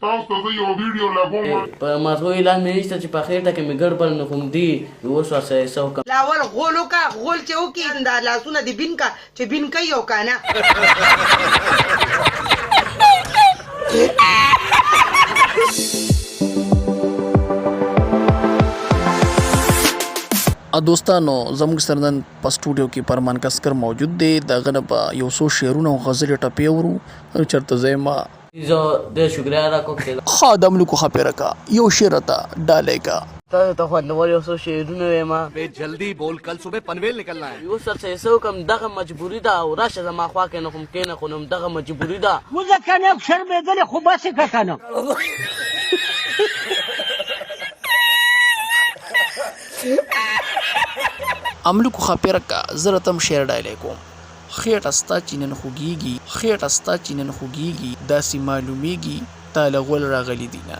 تاسو ته زه یو ویډیو لګوم. په مازغو اعلان مې نشته چې په خېټه کې مې ګړبړ نه کوم دي اوس ورسره څه وکړم. لاول غول وکړه، غول چې وکړي دا لاسونه دې بین کا چې بین کوي او که نه. دوستانو زموږ سره نن په سټوډیو کې پرمان کسکر موجود دی. دغه نه به یو څو شعرونه او غزلې ټپې اورو. چېرته ځای ما زه ډېر شکریه ادا کوم چې ښه د ملکو خپېره کا یو شعر ته ډالۍ کا. تاسو ته خوندور یو څو شعرونه وایم. جلدی بول کل صبح پنویل نکلنا ہے. یو څه څه وکړم دغه مجبوري ده او راشه زما خوا کې نه کوم کېنه خو نو دغه مجبوري ده. وزه کنه شرمېدلې خو بسې که که نه املکو خپېره کا زه راته هم شعر ډالۍ کوم. خېټه ستا چې نن خوږېږي، خېټه ستا چې نن خوږېږي، داسې معلومیږي تا له غول راغلي دي نه.